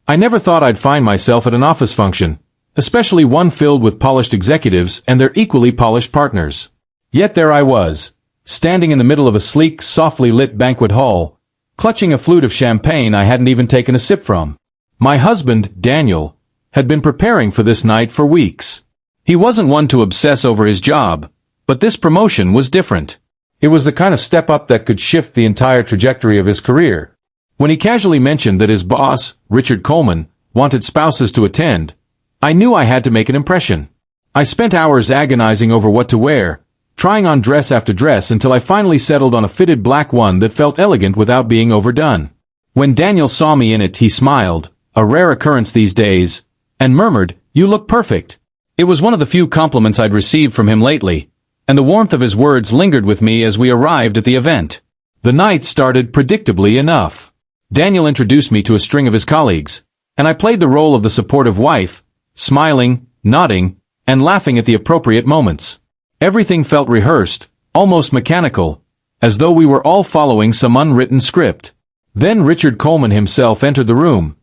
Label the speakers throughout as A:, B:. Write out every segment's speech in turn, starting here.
A: I never thought I'd find myself at an office function, especially one filled with polished executives and their equally polished partners. Yet there I was, standing in the middle of a sleek, softly lit banquet hall, clutching a flute of champagne I hadn't even taken a sip from. My husband, Daniel, had been preparing for this night for weeks. He wasn't one to obsess over his job, but this promotion was different. It was the kind of step up that could shift the entire trajectory of his career. When he casually mentioned that his boss, Richard Coleman, wanted spouses to attend, I knew I had to make an impression. I spent hours agonizing over what to wear, trying on dress after dress until I finally settled on a fitted black one that felt elegant without being overdone. When Daniel saw me in it, he smiled, a rare occurrence these days, and murmured, "You look perfect." It was one of the few compliments I'd received from him lately, and the warmth of his words lingered with me as we arrived at the event. The night started predictably enough. Daniel introduced me to a string of his colleagues, and I played the role of the supportive wife, smiling, nodding, and laughing at the appropriate moments. Everything felt rehearsed, almost mechanical, as though we were all following some unwritten script. Then Richard Coleman himself entered the room,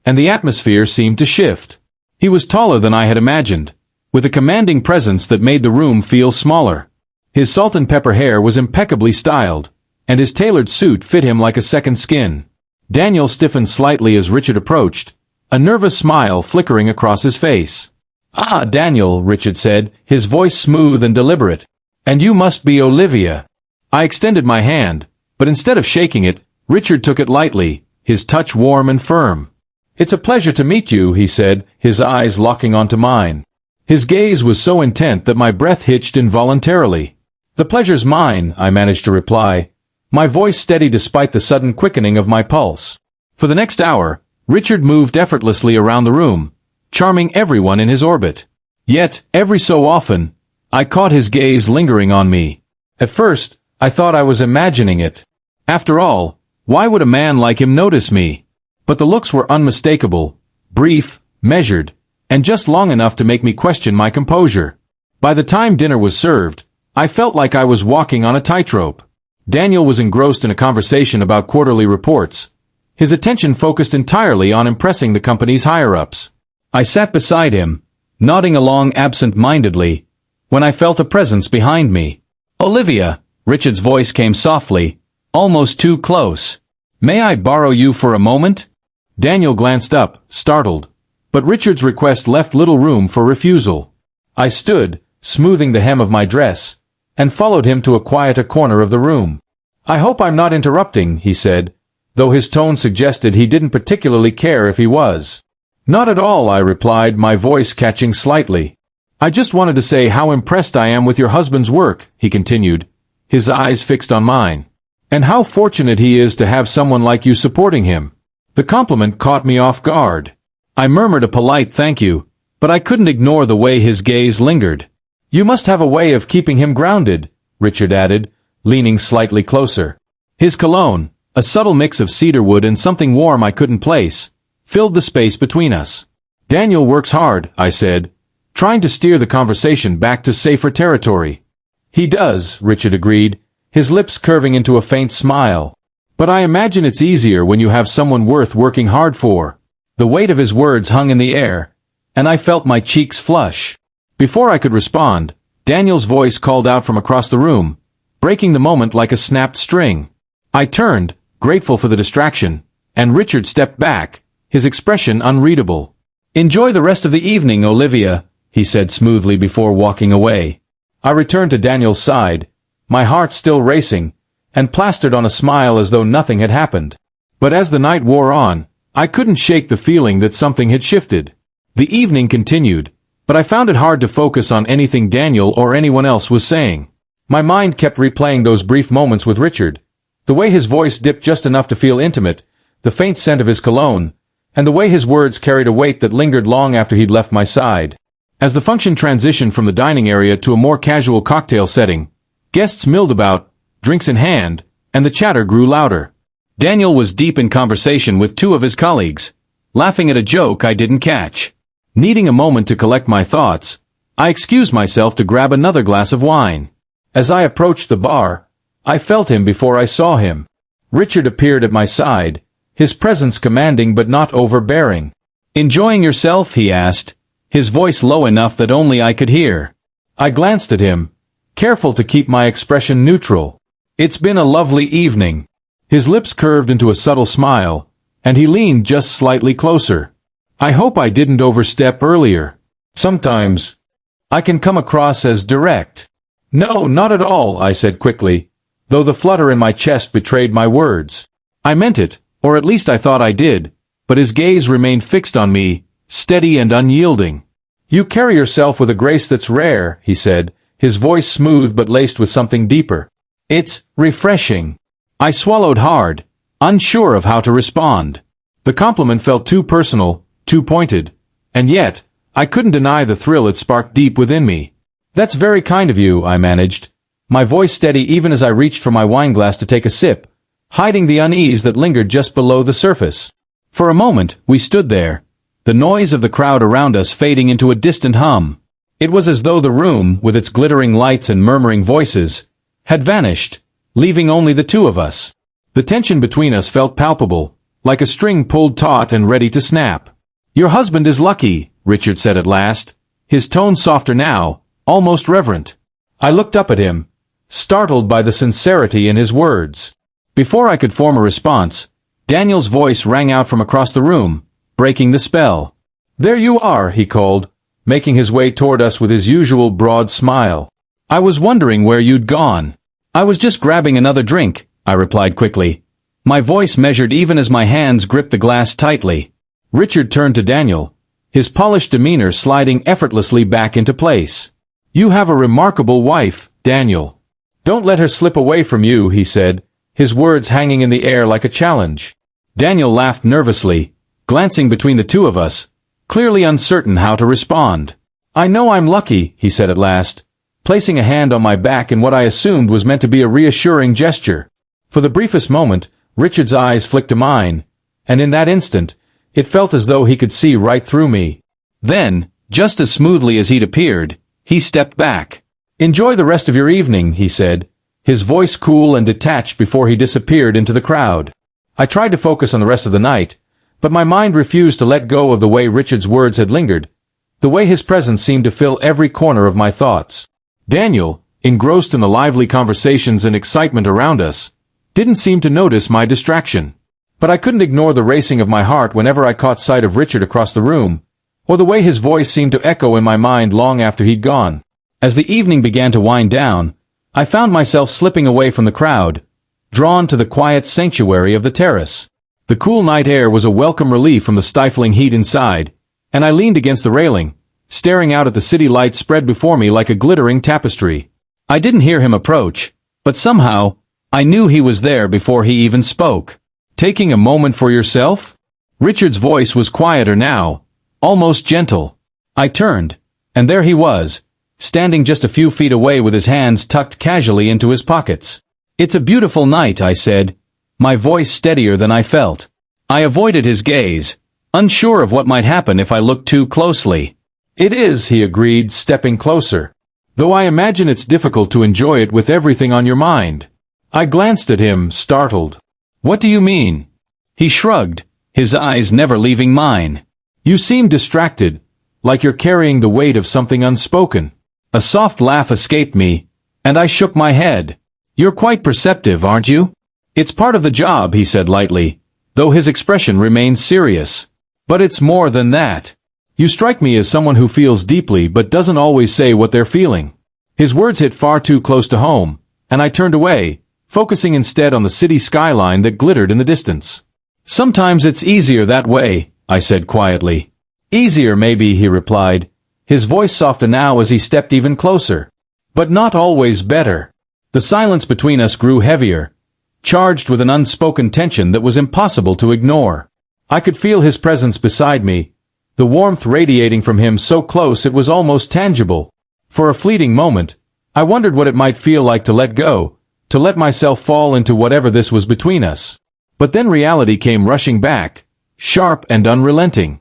A: and the atmosphere seemed to shift. He was taller than I had imagined, with a commanding presence that made the room feel smaller. His salt and pepper hair was impeccably styled, and his tailored suit fit him like a second skin. Daniel stiffened slightly as Richard approached, a nervous smile flickering across his face. "Ah, Daniel," Richard said, his voice smooth and deliberate. "And you must be Olivia." I extended my hand, but instead of shaking it, Richard took it lightly, his touch warm and firm. "It's a pleasure to meet you," he said, his eyes locking onto mine. His gaze was so intent that my breath hitched involuntarily. "The pleasure's mine," I managed to reply, my voice steady despite the sudden quickening of my pulse. For the next hour, Richard moved effortlessly around the room, charming everyone in his orbit. Yet, every so often, I caught his gaze lingering on me. At first, I thought I was imagining it. After all, why would a man like him notice me? But the looks were unmistakable, brief, measured, and just long enough to make me question my composure. By the time dinner was served, I felt like I was walking on a tightrope. Daniel was engrossed in a conversation about quarterly reports, his attention focused entirely on impressing the company's higher-ups. I sat beside him, nodding along absent-mindedly, when I felt a presence behind me. "Olivia," Richard's voice came softly, almost too close. "May I borrow you for a moment?" Daniel glanced up, startled, but Richard's request left little room for refusal. I stood, smoothing the hem of my dress, and followed him to a quieter corner of the room. "I hope I'm not interrupting," he said, though his tone suggested he didn't particularly care if he was. "Not at all," I replied, my voice catching slightly. "I just wanted to say how impressed I am with your husband's work," he continued, his eyes fixed on mine. "And how fortunate he is to have someone like you supporting him." The compliment caught me off guard. I murmured a polite thank you, but I couldn't ignore the way his gaze lingered. "You must have a way of keeping him grounded," Richard added, leaning slightly closer. His cologne, a subtle mix of cedarwood and something warm I couldn't place, filled the space between us. "Daniel works hard," I said, trying to steer the conversation back to safer territory. "He does," Richard agreed, his lips curving into a faint smile. "But I imagine it's easier when you have someone worth working hard for." The weight of his words hung in the air, and I felt my cheeks flush. Before I could respond, Daniel's voice called out from across the room, breaking the moment like a snapped string. I turned, grateful for the distraction, and Richard stepped back, his expression unreadable. "Enjoy the rest of the evening, Olivia," he said smoothly before walking away. I returned to Daniel's side, my heart still racing, and plastered on a smile as though nothing had happened. But as the night wore on, I couldn't shake the feeling that something had shifted. The evening continued, but I found it hard to focus on anything Daniel or anyone else was saying. My mind kept replaying those brief moments with Richard, the way his voice dipped just enough to feel intimate, the faint scent of his cologne, and the way his words carried a weight that lingered long after he'd left my side. As the function transitioned from the dining area to a more casual cocktail setting, guests milled about, drinks in hand, and the chatter grew louder. Daniel was deep in conversation with two of his colleagues, laughing at a joke I didn't catch. Needing a moment to collect my thoughts, I excused myself to grab another glass of wine. As I approached the bar, I felt him before I saw him. Richard appeared at my side, his presence commanding but not overbearing. "Enjoying yourself?" he asked, his voice low enough that only I could hear. I glanced at him, careful to keep my expression neutral. "It's been a lovely evening." His lips curved into a subtle smile, and he leaned just slightly closer. "I hope I didn't overstep earlier. Sometimes I can come across as direct." "No, not at all," I said quickly, though the flutter in my chest betrayed my words. I meant it, or at least I thought I did, but his gaze remained fixed on me, steady and unyielding. "You carry yourself with a grace that's rare," he said, his voice smooth but laced with something deeper. "It's refreshing." I swallowed hard, unsure of how to respond. The compliment felt too personal, too pointed, and yet, I couldn't deny the thrill it sparked deep within me. "That's very kind of you," I managed, my voice steady even as I reached for my wineglass to take a sip, hiding the unease that lingered just below the surface. For a moment, we stood there, the noise of the crowd around us fading into a distant hum. It was as though the room, with its glittering lights and murmuring voices, had vanished, leaving only the two of us. The tension between us felt palpable, like a string pulled taut and ready to snap. "Your husband is lucky," Richard said at last, his tone softer now, almost reverent. I looked up at him, startled by the sincerity in his words. Before I could form a response, Daniel's voice rang out from across the room, breaking the spell. "There you are," he called, making his way toward us with his usual broad smile. "I was wondering where you'd gone." "I was just grabbing another drink," I replied quickly, my voice measured even as my hands gripped the glass tightly. Richard turned to Daniel, his polished demeanor sliding effortlessly back into place. "You have a remarkable wife, Daniel. Don't let her slip away from you," he said, his words hanging in the air like a challenge. Daniel laughed nervously, glancing between the two of us, clearly uncertain how to respond. "I know I'm lucky," he said at last, placing a hand on my back in what I assumed was meant to be a reassuring gesture. For the briefest moment, Richard's eyes flicked to mine, and in that instant, it felt as though he could see right through me. Then, just as smoothly as he'd appeared, he stepped back. "Enjoy the rest of your evening," he said, his voice cool and detached before he disappeared into the crowd. I tried to focus on the rest of the night, but my mind refused to let go of the way Richard's words had lingered, the way his presence seemed to fill every corner of my thoughts. Daniel, engrossed in the lively conversations and excitement around us, didn't seem to notice my distraction. But I couldn't ignore the racing of my heart whenever I caught sight of Richard across the room, or the way his voice seemed to echo in my mind long after he'd gone. As the evening began to wind down, I found myself slipping away from the crowd, drawn to the quiet sanctuary of the terrace. The cool night air was a welcome relief from the stifling heat inside, and I leaned against the railing, staring out at the city lights spread before me like a glittering tapestry. I didn't hear him approach, but somehow, I knew he was there before he even spoke. "Taking a moment for yourself?" Richard's voice was quieter now, almost gentle. I turned, and there he was, standing just a few feet away with his hands tucked casually into his pockets. "It's a beautiful night," I said, my voice steadier than I felt. I avoided his gaze, unsure of what might happen if I looked too closely. "It is," he agreed, stepping closer. "Though I imagine it's difficult to enjoy it with everything on your mind." I glanced at him, startled. "What do you mean?" He shrugged, his eyes never leaving mine. "You seem distracted, like you're carrying the weight of something unspoken." A soft laugh escaped me, and I shook my head. "You're quite perceptive, aren't you?" "It's part of the job," he said lightly, though his expression remained serious. "But it's more than that. You strike me as someone who feels deeply but doesn't always say what they're feeling." His words hit far too close to home, and I turned away, focusing instead on the city skyline that glittered in the distance. "Sometimes it's easier that way," I said quietly. "Easier maybe," he replied, his voice softer now as he stepped even closer. "But not always better." The silence between us grew heavier, charged with an unspoken tension that was impossible to ignore. I could feel his presence beside me, the warmth radiating from him so close it was almost tangible. For a fleeting moment, I wondered what it might feel like to let go, to let myself fall into whatever this was between us. But then reality came rushing back, sharp and unrelenting.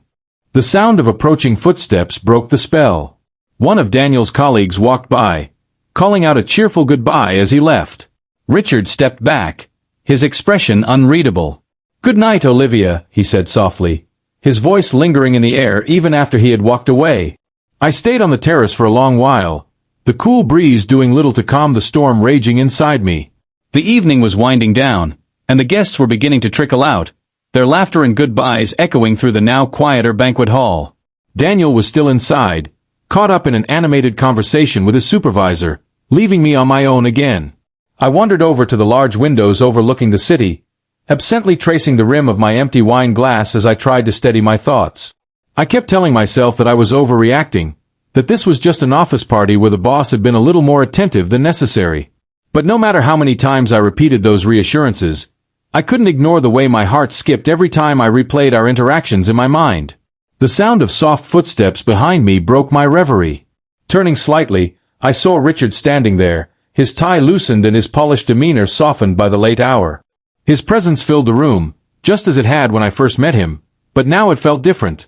A: The sound of approaching footsteps broke the spell. One of Daniel's colleagues walked by, calling out a cheerful goodbye as he left. Richard stepped back, his expression unreadable. "Good night, Olivia," he said softly, his voice lingering in the air even after he had walked away. I stayed on the terrace for a long while, the cool breeze doing little to calm the storm raging inside me. The evening was winding down, and the guests were beginning to trickle out, their laughter and goodbyes echoing through the now quieter banquet hall. Daniel was still inside, caught up in an animated conversation with his supervisor, leaving me on my own again. I wandered over to the large windows overlooking the city, absently tracing the rim of my empty wine glass as I tried to steady my thoughts. I kept telling myself that I was overreacting, that this was just an office party where the boss had been a little more attentive than necessary. But no matter how many times I repeated those reassurances, I couldn't ignore the way my heart skipped every time I replayed our interactions in my mind. The sound of soft footsteps behind me broke my reverie. Turning slightly, I saw Richard standing there, his tie loosened and his polished demeanor softened by the late hour. His presence filled the room, just as it had when I first met him, but now it felt different.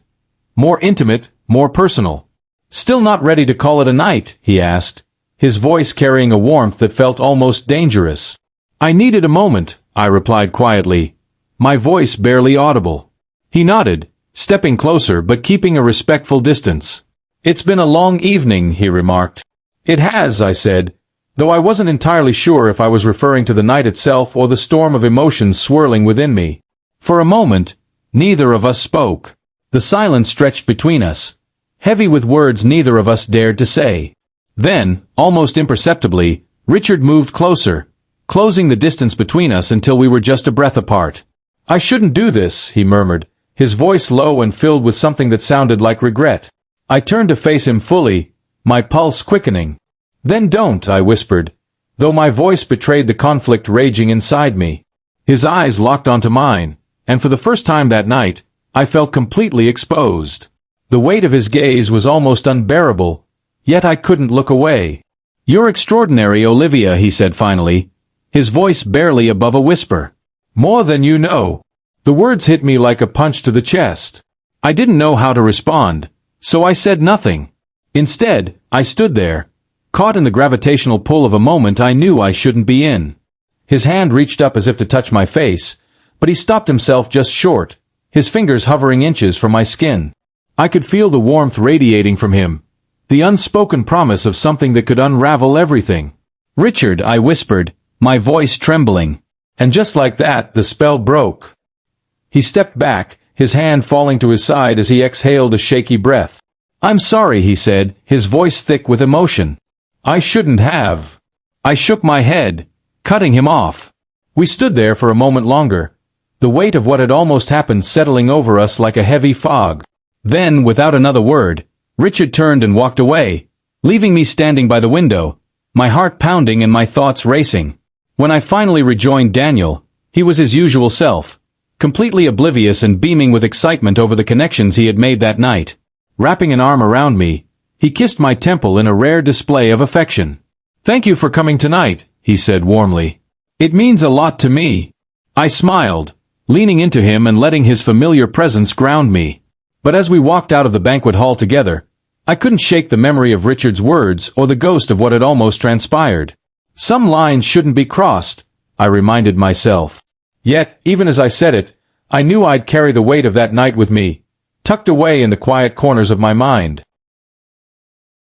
A: More intimate, more personal. "Still not ready to call it a night?" he asked, his voice carrying a warmth that felt almost dangerous. "I needed a moment," I replied quietly, my voice barely audible. He nodded, stepping closer but keeping a respectful distance. "It's been a long evening," he remarked. "It has," I said, though I wasn't entirely sure if I was referring to the night itself or the storm of emotions swirling within me. For a moment, neither of us spoke. The silence stretched between us, heavy with words neither of us dared to say. Then, almost imperceptibly, Richard moved closer, closing the distance between us until we were just a breath apart. "I shouldn't do this," he murmured, his voice low and filled with something that sounded like regret. I turned to face him fully, my pulse quickening. "Then don't," I whispered, though my voice betrayed the conflict raging inside me. His eyes locked onto mine, and for the first time that night, I felt completely exposed. The weight of his gaze was almost unbearable, yet I couldn't look away. "You're extraordinary, Olivia," he said finally, his voice barely above a whisper. "More than you know." The words hit me like a punch to the chest. I didn't know how to respond, so I said nothing. Instead, I stood there, caught in the gravitational pull of a moment I knew I shouldn't be in. His hand reached up as if to touch my face, but he stopped himself just short, his fingers hovering inches from my skin. I could feel the warmth radiating from him, the unspoken promise of something that could unravel everything. "Richard," I whispered, my voice trembling. And just like that, the spell broke. He stepped back, his hand falling to his side as he exhaled a shaky breath. "I'm sorry," he said, his voice thick with emotion. "I shouldn't have." I shook my head, cutting him off. We stood there for a moment longer, the weight of what had almost happened settling over us like a heavy fog. Then, without another word, Richard turned and walked away, leaving me standing by the window, my heart pounding and my thoughts racing. When I finally rejoined Daniel, he was his usual self, completely oblivious and beaming with excitement over the connections he had made that night. Wrapping an arm around me, he kissed my temple in a rare display of affection. "Thank you for coming tonight," he said warmly. "It means a lot to me." I smiled, leaning into him and letting his familiar presence ground me. But as we walked out of the banquet hall together, I couldn't shake the memory of Richard's words or the ghost of what had almost transpired. Some lines shouldn't be crossed, I reminded myself. Yet, even as I said it, I knew I'd carry the weight of that night with me, tucked away in the quiet corners of my mind.